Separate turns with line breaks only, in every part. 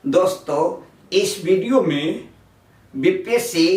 दोस्तों, इस वीडियो में BPSC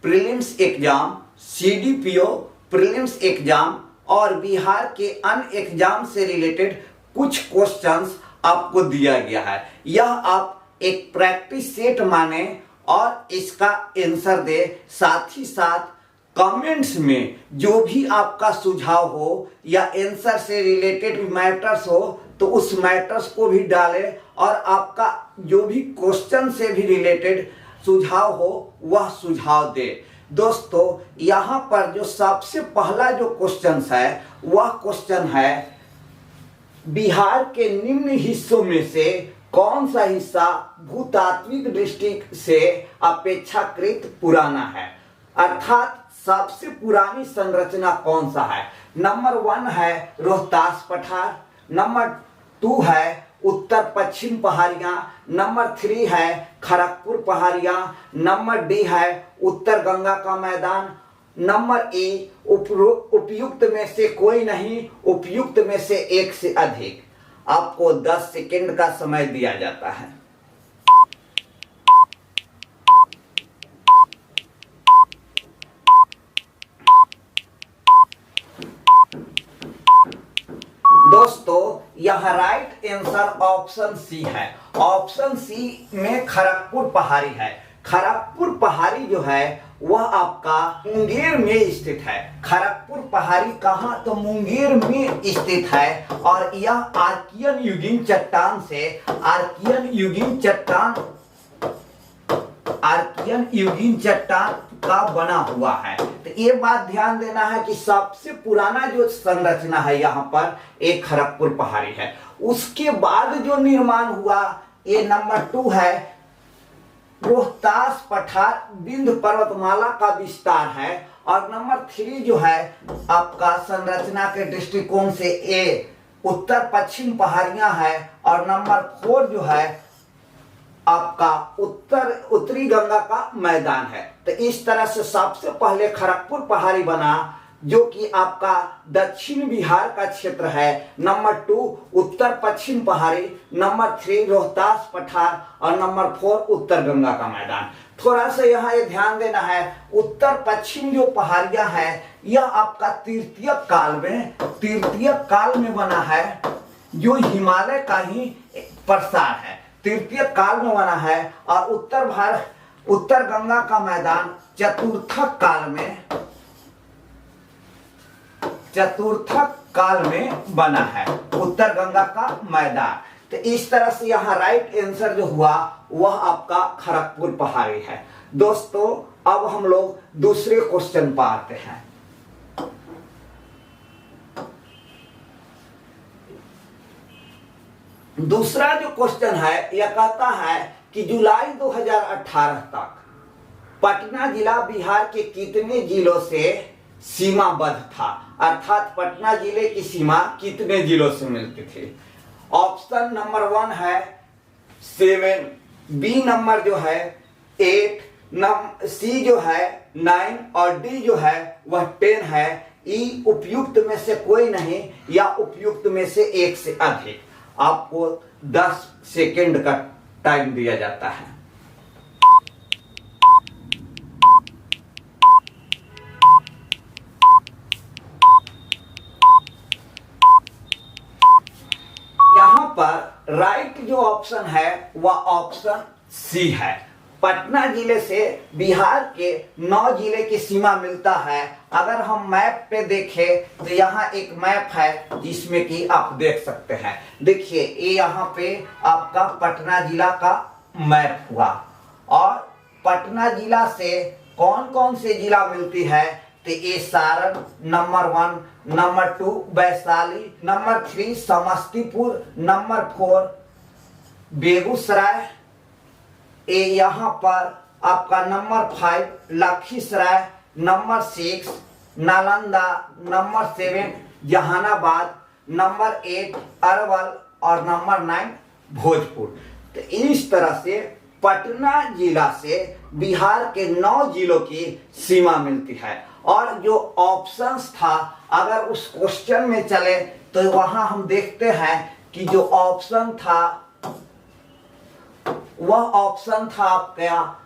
prelims exam, CDPO prelims exam और बिहार के अन्य एग्जाम से रिलेटेड कुछ क्वेश्चंस आपको दिया गया है। यह आप एक प्रैक्टिस सेट माने और इसका आंसर दे। साथ ही साथ कमेंट्स में जो भी आपका सुझाव हो या आंसर से रिलेटेड मैटर्स हो तो उस मैटर्स को भी डालें और आपका जो भी क्वेश्चन से भी रिलेटेड सुझाव हो वह सुझाव दे। दोस्तों, यहाँ पर जो सबसे पहला जो क्वेश्चन है वह क्वेश्चन है, बिहार के निम्न हिस्सों में से कौन सा हिस्सा भूतात्विक दृष्टि से अपेक्षाकृत पुराना है, अर्थात सबसे पुरानी संरचना कौन सा है। नंबर 1 है रोहतास पठार, नंबर 2 है उत्तर पश्चिम पहाड़ियां, नंबर 3 है खड़गपुर पहाड़ियां, नंबर डी है उत्तर गंगा का मैदान, नंबर ए उपयुक्त में से कोई नहीं, उपयुक्त में से एक से अधिक। आपको 10 सेकंड का समय दिया जाता है। दोस्तों, यह राइट आंसर ऑप्शन सी है। ऑप्शन सी में खड़गपुर पहाड़ी है। खड़गपुर पहाड़ी जो है वह आपका मुंगेर में स्थित है। खड़गपुर पहाड़ी कहाँ, तो मुंगेर में स्थित है और यह आर्कियन युगीन चट्टान से आर्कियन युगीन चट्टान का बना हुआ है। तो ये बात ध्यान देना है कि सबसे पुराना जो संरचना है यहाँ पर एक खड़गपुर पहाड़ी है। उसके बाद जो निर्माण हुआ ये नंबर 2 है रोहतास पठार, विंध्य पर्वतमाला का विस्तार है। और नंबर 3 जो है आपका संरचना के दृष्टिकोण से ए उत्तर पश्चिम पहाड़ियां है और नंबर 4 जो है आपका उत्तरी गंगा का मैदान है। तो इस तरह से सबसे पहले खड़गपुर पहाड़ी बना जो कि आपका दक्षिण बिहार का क्षेत्र है। नंबर 2 उत्तर पश्चिम पहाड़ी, नंबर 3 रोहतास पठार और नंबर 4 उत्तर गंगा का मैदान। थोड़ा सा यहाँ ये ध्यान देना है, उत्तर पश्चिम जो पहाड़ियां हैं यह आपका तृतीय काल में बना है, जो हिमालय का ही प्रसार है, तृतीय काल में बना है। और उत्तर गंगा का मैदान चतुर्थक काल में बना है, उत्तर गंगा का मैदान। तो इस तरह से यहाँ राइट आंसर जो हुआ वह आपका खड़गपुर पहाड़ी है। दोस्तों, अब हम लोग दूसरे क्वेश्चन पर आते हैं। दूसरा जो क्वेश्चन है यह कहता है कि जुलाई 2018 तक पटना जिला बिहार के कितने जिलों से सीमाबद्ध था, अर्थात पटना जिले की सीमा कितने जिलों से मिलती थी। ऑप्शन नंबर 1 है 7, बी नंबर जो है 8, सी जो है 9 और डी जो है वह 10 है। ई उपयुक्त में से कोई नहीं या उपयुक्त में से एक से अधिक। आपको 10 सेकंड का टाइम दिया जाता है। यहाँ पर राइट जो ऑप्शन है वह ऑप्शन सी है। पटना जिले से बिहार के 9 जिले की सीमा मिलता है। अगर हम मैप पे देखें तो यहाँ एक मैप है जिसमें कि आप देख सकते हैं। देखिए ये यहाँ पे आपका पटना जिला का मैप हुआ और पटना जिला से कौन कौन से जिला मिलती है तो ये Saran number 1, number 2 Vaishali, number 3 Samastipur, number 4 Begusarai, ए यहाँ पर आपका number 5 Lakhisarai, number 6 Nalanda, number 7 Jehanabad, number 8 Arwal और नंबर 9 भोजपुर। तो इस तरह से पटना जिला से बिहार के 9 जिलों की सीमा मिलती है। और जो ऑप्शंस था अगर उस क्वेश्चन में चले तो वहां हम देखते हैं कि जो ऑप्शन था वह ऑप्शन था आपका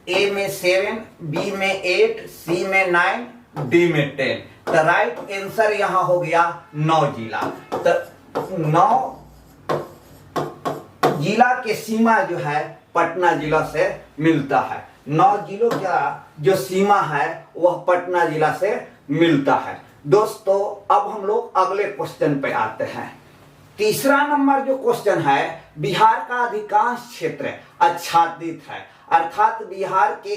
ए में 7, बी में 8, सी में 9, डी में 10। तो राइट आंसर यहां हो गया 9 जिला। तो 9 जिला के सीमा जो है पटना जिला से मिलता है। 9 जिलों का जो सीमा है वह पटना जिला से मिलता है। दोस्तों अब हम लोग अगले क्वेश्चन पे आते हैं। तीसरा नंबर जो क्वेश्चन है, बिहार का अधिकांश क्षेत्र आच्छादित है, अर्थात बिहार के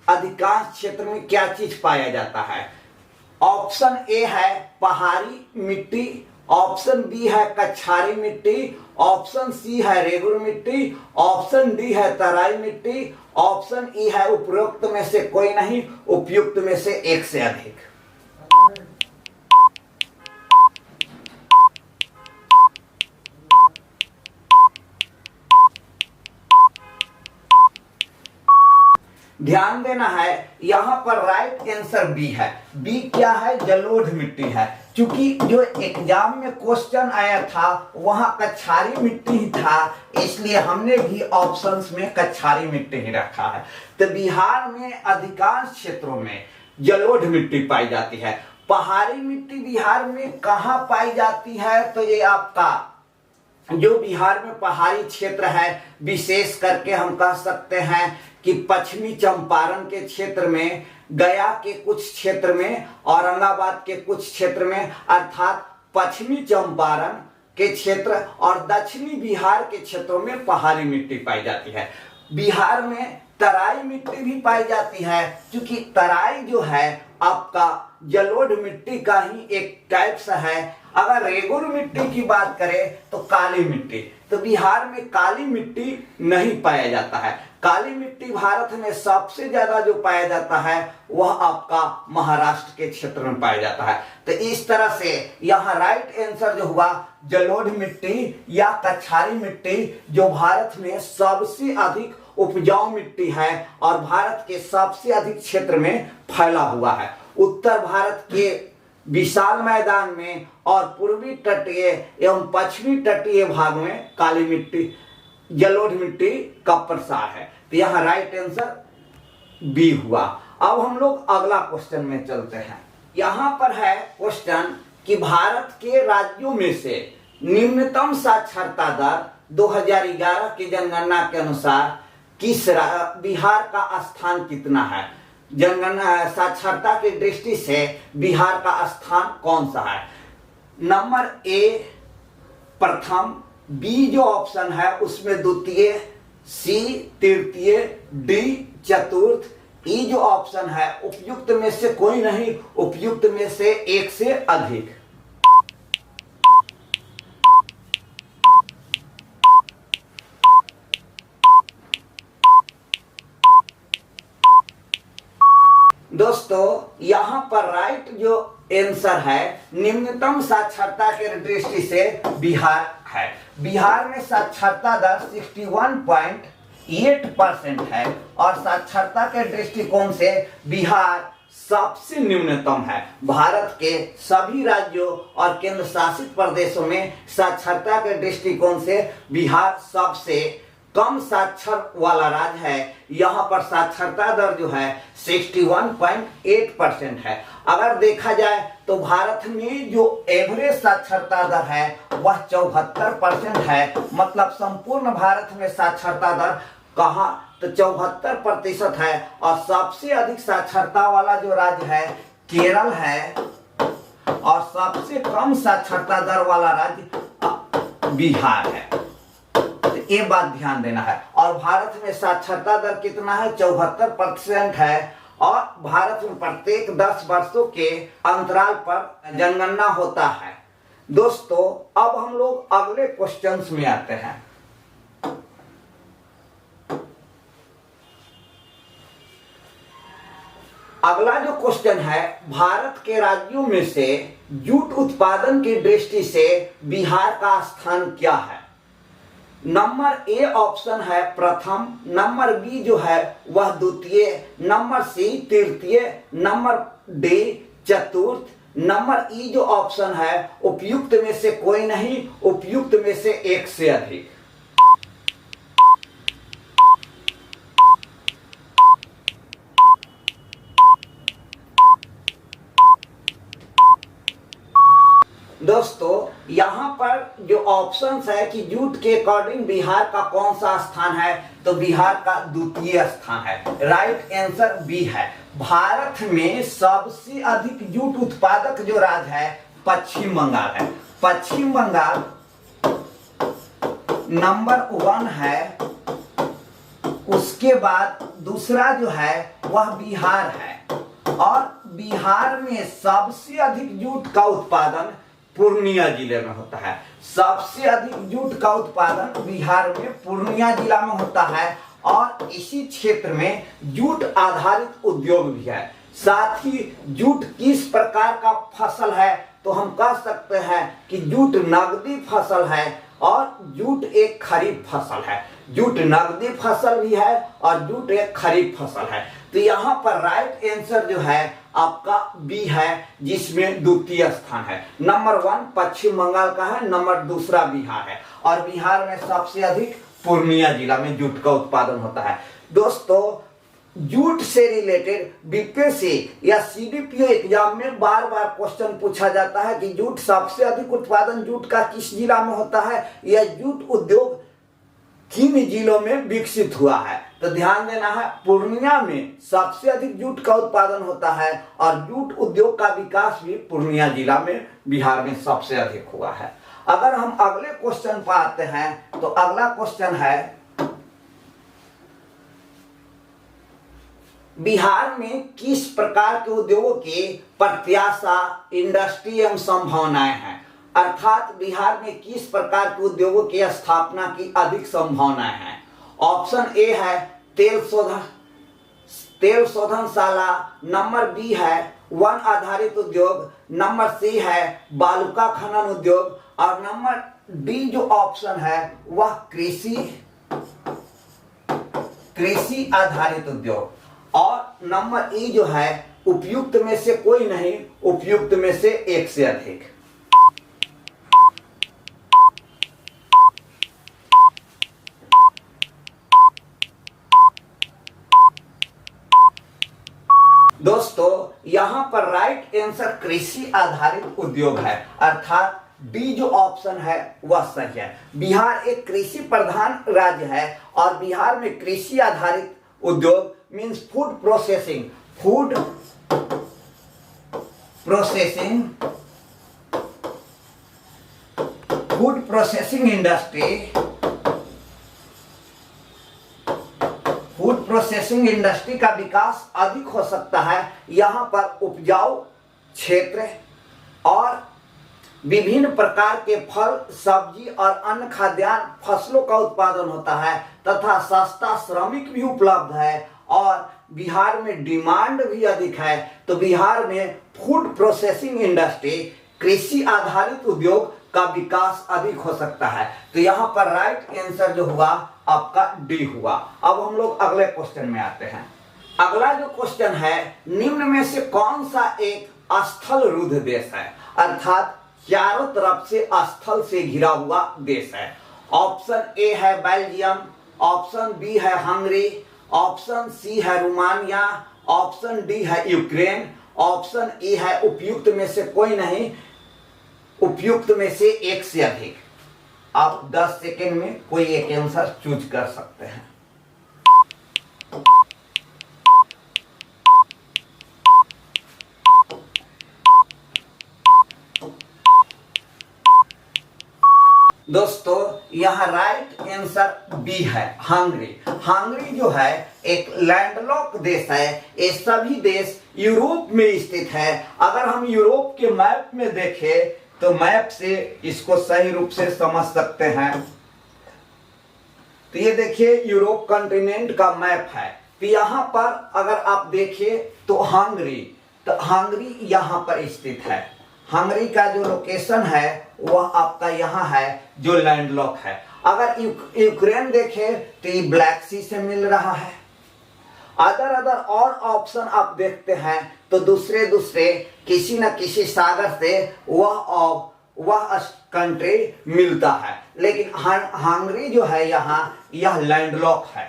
अधिकांश क्षेत्र में क्या चीज पाया जाता है? ऑप्शन ए है पहाड़ी मिट्टी, ऑप्शन बी है कछारी मिट्टी, ऑप्शन सी है रेगुर मिट्टी, ऑप्शन डी है तराई मिट्टी, ऑप्शन ई है उपरोक्त में से कोई नहीं, उपयुक्त में से एक से अधिक। ध्यान देना है, यहां पर राइट आंसर बी है। बी क्या है? जलोढ़ मिट्टी है। क्योंकि जो एग्जाम में क्वेश्चन आया था वहां कछारी मिट्टी ही था, इसलिए हमने भी ऑप्शंस में कछारी मिट्टी ही रखा है। तो बिहार में अधिकांश क्षेत्रों में जलोढ़ मिट्टी पाई जाती है। पहाड़ी मिट्टी बिहार में कहां पाई जाती है? तो ये आपका जो बिहार में पहाड़ी क्षेत्र है, विशेष करके हम कह सकते हैं कि पश्चिमी चंपारण के क्षेत्र में, गया के कुछ क्षेत्र में, औरंगाबाद के कुछ क्षेत्र में, अर्थात पश्चिमी चंपारण के क्षेत्र और दक्षिणी बिहार के क्षेत्रों में पहाड़ी मिट्टी पाई जाती है। बिहार में तराई मिट्टी भी पाई जाती है, क्योंकि तराई जो है आपका जलोढ़ मिट्टी का ही एक टाइप्स है। अगर रेगुर मिट्टी की बात करें तो काली मिट्टी, तो बिहार में काली मिट्टी नहीं पाया जाता है। काली मिट्टी भारत में सबसे ज्यादा जो पाया जाता है वह आपका महाराष्ट्र के क्षेत्र में पाया जाता है। तो इस तरह से यहाँ राइट आंसर जो हुआ जलोढ़ मिट्टी या कछारी मिट्टी, जो भारत में सबसे अधिक उपजाऊ मिट्टी है और भारत के सबसे अधिक क्षेत्र में फैला हुआ है। उत्तर भारत के विशाल मैदान में और पूर्वी तटीय एवं पश्चिमी तटीय भाग में काली मिट्टी, जलोढ़ मिट्टी का प्रसार है। तो यहाँ राइट आंसर बी हुआ। अब हम लोग अगला क्वेश्चन में चलते हैं। यहाँ पर है क्वेश्चन कि भारत के राज्यों में से निम्नतम साक्षरता दर 2011 की जनगणना के अनुसार बिहार का स्थान कितना है? जनगणना साक्षरता की दृष्टि से बिहार का स्थान कौन सा है? नंबर ए प्रथम, बी जो ऑप्शन है उसमें द्वितीय, सी तृतीय, डी चतुर्थ, ई जो ऑप्शन है उपयुक्त में से कोई नहीं, उपयुक्त में से एक से अधिक। दोस्तों यहाँ पर राइट जो आंसर है निम्नतम साक्षरता के दृष्टि से बिहार है। बिहार में साक्षरता दर 61.8% है और साक्षरता के दृष्टिकोण से बिहार सबसे न्यूनतम है। भारत के सभी राज्यों और केंद्र शासित प्रदेशों में साक्षरता के दृष्टिकोण से बिहार सबसे कम साक्षर वाला राज्य है। यहाँ पर साक्षरता दर जो है 61.8% है। अगर देखा जाए तो भारत में जो एवरेज साक्षरता दर है वह 74% है। मतलब संपूर्ण भारत में साक्षरता दर कहाँ तो 74% है। और सबसे अधिक साक्षरता वाला जो राज्य है केरल है और सबसे कम साक्षरता दर वाला राज्य बिहार है। ये बात ध्यान देना है। और भारत में साक्षरता दर कितना है? 74% है। और भारत में प्रत्येक 10 वर्षों के अंतराल पर जनगणना होता है। दोस्तों अब हम लोग अगले क्वेश्चंस में आते हैं। अगला जो क्वेश्चन है, भारत के राज्यों में से जूट उत्पादन की दृष्टि से बिहार का स्थान क्या है? नंबर ए ऑप्शन है प्रथम, नंबर बी जो है वह द्वितीय, नंबर सी तृतीय, नंबर डी चतुर्थ, नंबर ई जो ऑप्शन है उपयुक्त में से कोई नहीं, उपयुक्त में से एक से अधिक। दोस्तों यहाँ पर जो ऑप्शंस है कि जूट के अकॉर्डिंग बिहार का कौन सा स्थान है, तो बिहार का द्वितीय स्थान है। राइट आंसर बी है। भारत में सबसे अधिक जूट उत्पादक जो राज्य है पश्चिम बंगाल है। पश्चिम बंगाल नंबर 1 है। उसके बाद दूसरा जो है वह बिहार है, और बिहार में सबसे अधिक जूट का उत्पादन पूर्णिया जिले में होता है। सबसे अधिक जूट का उत्पादन बिहार में पूर्णिया जिला में होता है, और इसी क्षेत्र में जूट आधारित उद्योग भी है। साथ ही जूट किस प्रकार का फसल है, तो हम कह सकते हैं कि जूट नगदी फसल है और जूट एक खरीफ फसल है। जूट नगदी फसल भी है और जूट एक खरीफ फसल है। तो यहाँ पर राइट आंसर जो है आपका बी है, जिसमें द्वितीय स्थान है। नंबर 1 पश्चिम बंगाल का है, नंबर 2 बिहार है, और बिहार में सबसे अधिक पूर्णिया जिला में जूट का उत्पादन होता है। दोस्तों जूट से रिलेटेड बीपीएससी या सीडीपीओ एग्जाम में बार बार क्वेश्चन पूछा जाता है कि जूट सबसे अधिक उत्पादन जूट का किस जिला में होता है, या जूट उद्योग किन जिलों में विकसित हुआ है। तो ध्यान देना है, पूर्णिया में सबसे अधिक जूट का उत्पादन होता है, और जूट उद्योग का विकास भी पूर्णिया जिला में बिहार में सबसे अधिक हुआ है। अगर हम अगले क्वेश्चन पर आते हैं, तो अगला क्वेश्चन है बिहार में किस प्रकार के उद्योगों की प्रत्याशा, इंडस्ट्री एवं संभावनाएं हैं। अर्थात बिहार में किस प्रकार के उद्योगों की स्थापना की अधिक संभावनाएं हैं। ऑप्शन ए है तेल शोधनशाला, नंबर बी है वन आधारित उद्योग, नंबर सी है बालू का खनन उद्योग, और नंबर डी जो ऑप्शन है वह कृषि आधारित उद्योग, और नंबर ई जो है उपयुक्त में से कोई नहीं, उपयुक्त में से एक से अधिक। दोस्तों यहाँ पर राइट आंसर कृषि आधारित उद्योग है, अर्थात डी जो ऑप्शन है वह सही है। बिहार एक कृषि प्रधान राज्य है, और बिहार में कृषि आधारित उद्योग मीन्स फूड प्रोसेसिंग इंडस्ट्री का विकास अधिक हो सकता है। यहाँ पर उपजाऊ क्षेत्र और विभिन्न प्रकार के फल, सब्जी और अन्य खाद्यान्न फसलों का उत्पादन होता है, तथा सस्ता श्रमिक भी उपलब्ध है, और बिहार में डिमांड भी अधिक है। तो बिहार में फूड प्रोसेसिंग इंडस्ट्री, कृषि आधारित उद्योग का विकास अधिक हो सकता है। तो यहाँ पर राइट आंसर जो हुआ आपका डी हुआ। अब हम लोग अगले क्वेश्चन में आते हैं। अगला जो क्वेश्चन है, निम्न में से कौन सा एक स्थल रुद्ध देश है, अर्थात चारों तरफ से स्थल से घिरा हुआ देश है। ऑप्शन ए है बेल्जियम, ऑप्शन बी है हंगरी, ऑप्शन सी है रोमानिया, ऑप्शन डी है यूक्रेन, ऑप्शन ई है उपयुक्त में से कोई नहीं, उपयुक्त में से एक से अधिक। आप 10 सेकेंड में कोई एक आंसर चूज कर सकते हैं। दोस्तों यहाँ राइट आंसर बी है हंगरी। हंगरी जो है एक लैंडलॉक देश है। ये सभी देश यूरोप में स्थित है। अगर हम यूरोप के मैप में देखें तो मैप से इसको सही रूप से समझ सकते हैं। तो ये देखिए यूरोप कॉन्टिनेंट का मैप है। तो यहाँ पर अगर आप देखिए तो हंगरी यहाँ पर स्थित है। हंगरी का जो लोकेशन है वह आपका यहाँ है जो लैंडलॉक है। अगर यूक्रेन देखें तो ये ब्लैक सी से मिल रहा है। अदर और ऑप्शन आप देखते हैं तो दूसरे किसी न किसी सागर से वह कंट्री मिलता है, लेकिन हंगरी जो है यहाँ यह लैंडलॉक है।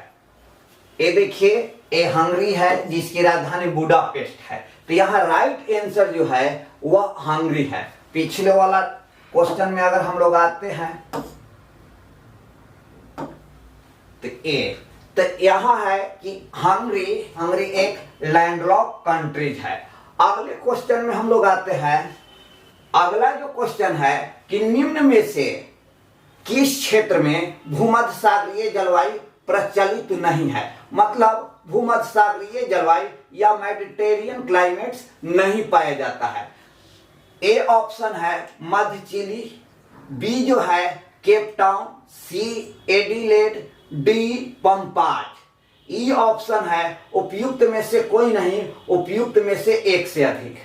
ये देखिए ये हंगरी है जिसकी राजधानी बुडापेस्ट है। तो यहाँ राइट आंसर जो है वह हंगरी है। पिछले वाला क्वेश्चन में अगर हम लोग आते हैं तो तो यहां है कि हंगरी एक लैंडलॉक कंट्रीज है। अगले क्वेश्चन में हम लोग आते हैं। अगला जो क्वेश्चन है कि निम्न में से किस क्षेत्र में भूमध्य सागरीय जलवायु प्रचलित नहीं है, मतलब भूमध्य सागरीय जलवायु या मेडिटेरियन क्लाइमेट्स नहीं पाया जाता है। ए ऑप्शन है मध्य चिली, बी जो है केप टाउन, सी एडिलेड, डी पंपाज। ई ऑप्शन है उपयुक्त में से कोई नहीं, उपयुक्त में से एक से अधिक।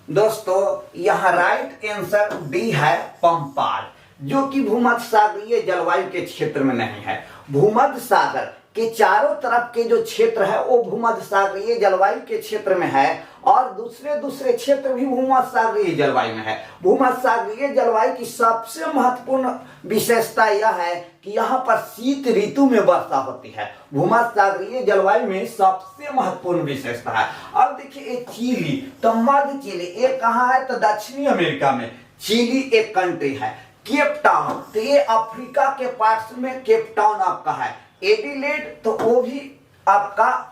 दोस्तों यहां राइट आंसर डी है पंपाज, जो कि भूमध्य सागरीय जलवायु के क्षेत्र में नहीं है। भूमध्य सागर के चारों तरफ के जो क्षेत्र है वो भूमध्य सागरीय जलवायु के क्षेत्र में है और दूसरे क्षेत्र भी भूमध्य सागरीय जलवायु में है। भूमध्य सागरीय जलवायु की सबसे महत्वपूर्ण विशेषता यह है कि यहाँ पर शीत ऋतु में वर्षा होती है। भूमध्य सागरीय जलवायु में सबसे महत्वपूर्ण विशेषता है। अब देखिए चिली, तो मध्य चिली ये कहाँ है, तो दक्षिणी अमेरिका में चिली एक कंट्री है। केप टाउन, तो ये अफ्रीका के पार्ट्स में केप टाउन आपका है। एडिलेड, तो वो भी आपका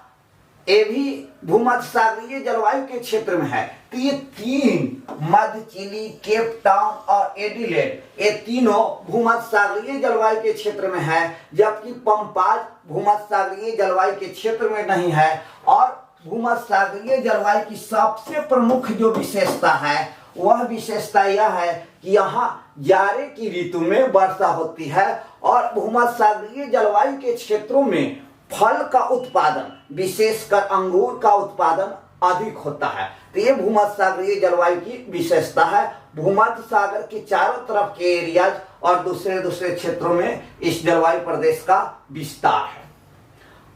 ये भी भूमध्य सागरीय जलवायु के क्षेत्र में है। तो ये तीन मध्य चिली, केप टाउन और एडिलेड ये तीनों भूमध्य सागरीय जलवायु के क्षेत्र में है, जबकि पंपाज भूमध्य सागरीय जलवायु के क्षेत्र में नहीं है। और भूमध्य सागरीय जलवायु की सबसे प्रमुख जो विशेषता है वह विशेषता यह है कि यहाँ जाड़े की ऋतु में वर्षा होती है और भूमध्य सागरीय जलवायु के क्षेत्रों में फल का उत्पादन, विशेषकर अंगूर का उत्पादन अधिक होता है। तो ये भूमध्य सागरीय जलवायु की विशेषता है। भूमध्य सागर के चारों तरफ के एरियाज और दूसरे क्षेत्रों में इस जलवायु प्रदेश का विस्तार है।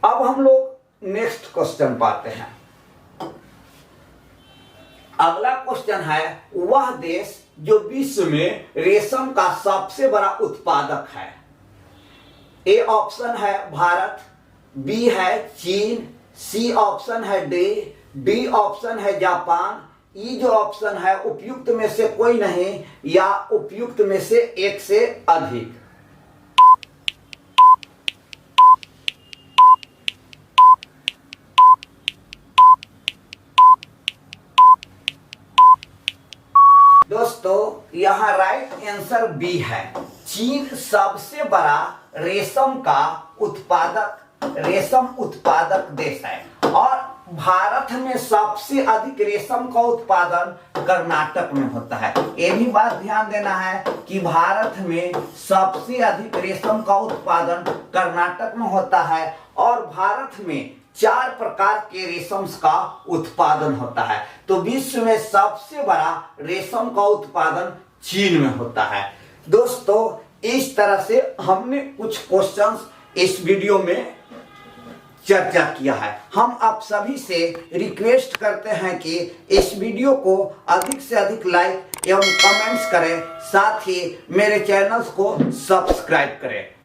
अब हम लोग नेक्स्ट क्वेश्चन पाते हैं। अगला क्वेश्चन है वह देश जो विश्व में रेशम का सबसे बड़ा उत्पादक है। ए ऑप्शन है भारत, बी है चीन, सी ऑप्शन है डी ऑप्शन है जापान, ई जो ऑप्शन है उपयुक्त में से कोई नहीं या उपयुक्त में से एक से अधिक। दोस्तों यहाँ राइट आंसर बी है। चीन सबसे बड़ा रेशम उत्पादक देश है और भारत में सबसे अधिक रेशम का उत्पादन कर्नाटक में होता है। ये भी बात ध्यान देना है कि भारत में सबसे अधिक रेशम का उत्पादन कर्नाटक में होता है और भारत में 4 प्रकार के रेशम का उत्पादन होता है। तो विश्व में सबसे बड़ा रेशम का उत्पादन चीन में होता है। दोस्तों इस तरह से हमने कुछ क्वेश्चंस इस वीडियो में चर्चा किया है। हम आप सभी से रिक्वेस्ट करते हैं कि इस वीडियो को अधिक से अधिक लाइक एवं कमेंट्स करें, साथ ही मेरे चैनल्स को सब्सक्राइब करें।